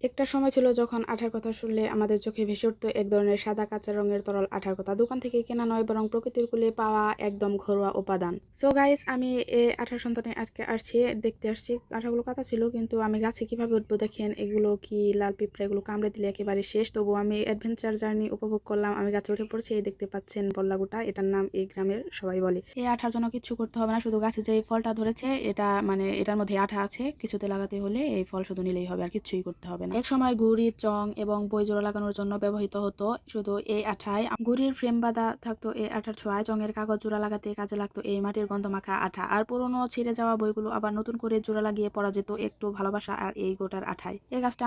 একটা সময় ছিল যখন আঠার কথা শুনলে আমাদের চোখে ভেসে উঠত এক ধরনের সাদা কাঁচা রঙের তরল আঠার কথা। দোকান থেকে কেনা নয়, বরং প্রকৃতির কুলে পাওয়া একদম ঘরোয়া উপাদান। সো গাইস, আমি এই আঠার সন্তানে আজকে দেখতে আসছি। আঠাগুলো কাঁচা ছিল, কিন্তু আমি গাছে কিভাবে উঠবো দেখেন। এগুলো কি লাল পিঁপড়া, এগুলো কামড়ে দিলে একেবারে শেষ। তবু আমি অ্যাডভেঞ্চার জার্নি উপভোগ করলাম। আমি গাছে উঠে পড়ছি। এই দেখতে পাচ্ছেন বল্লাগুটা, এটার নাম এই গ্রামের সবাই বলে। এই আঠার জন্য কিছু করতে হবে না, শুধু গাছে যে ফলটা ধরেছে এটা মানে এটার মধ্যে আঠা আছে, কিছুতে লাগাতে হলে এই ফল শুধু নিলেই হবে, আর কিছুই করতে হবে না। এক সময় ঘুড়ির চং এবং বই জোড়া লাগানোর জন্য ব্যবহৃত হতো শুধু এই আঠায়। ঘুড়ির ফ্রেম বাঁধা থাকতো এই আঠার ছোঁয়ায়, চঙের কাগজ জোড়া লাগাতে কাজে লাগতো এই মাটির গন্ধ মাখা আঠা। আর পুরনো ছিঁড়ে যাওয়া বইগুলো আবার নতুন করে জোড়া লাগিয়ে পড়া যেত একটু ভালোবাসা আর এই গোটার আঠায়। এই গাছটা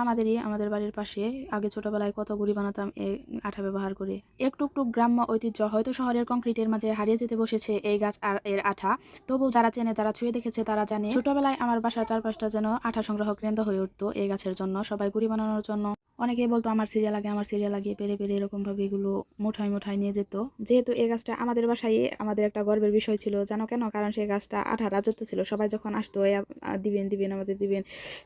আমাদের বাড়ির পাশে। আগে ছোটবেলায় কত ঘুড়ি বানাতাম এই আঠা ব্যবহার করে। একটু একটু গ্রাম্য ঐতিহ্য হয়তো শহরের কংক্রিটের মাঝে হারিয়ে যেতে বসেছে এই গাছ আর এর আঠা। তবু যারা চেনে, যারা ছুঁয়ে দেখেছে তারা জানে, ছোটবেলায় আমার বাসার চারপাশটা যেন আঠা সংগ্রহ কেন্দ্র হয়ে উঠতো এই গাছের জন্য, সবাই গুড়ি বানানোর জন্য। অনেকেই বলতো আমার সিরিয়াল আগে, আমার সিরিয়াল আগে, পেরে পেরে এরকম ভাবে এগুলো মুঠায় মুঠায় নিয়ে যেত। যেহেতু এই গাছটা আমাদের বাসায়, আমাদের একটা গর্বের বিষয় ছিল, জানো কেন? কারণ সেই গাছটা আঠা রাজত্ব ছিল। সবাই যখন আসতো দিবেন দিবেন আমাদের দিবেন,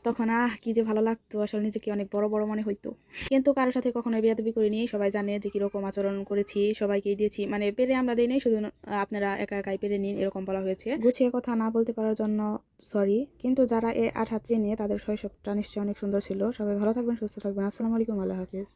তখন কি যে ভালো লাগতো, আসলে নিজেকে অনেক বড় বড় মনে হইতো। কিন্তু কারোর সাথে কখনো বেয়াদবি করিনি। সবাই জানে যে কিরকম আচরণ করেছি, সবাইকেই দিয়েছি। মানে পেরে আমরা দিই নাই, শুধু আপনারা একা একাই পেরে নিন, এরকম বলা হয়েছে। গুছিয়ে কথা না বলতে পারার জন্য সরি। কিন্তু যারা আঠা চেনে তাদের শৈশবটা নিশ্চয়ই অনেক সুন্দর ছিল। সবাই ভালো থাকবেন, সুস্থ থাকবেন। আসসালামু আলাইকুম, আল্লাহ হাফিজ।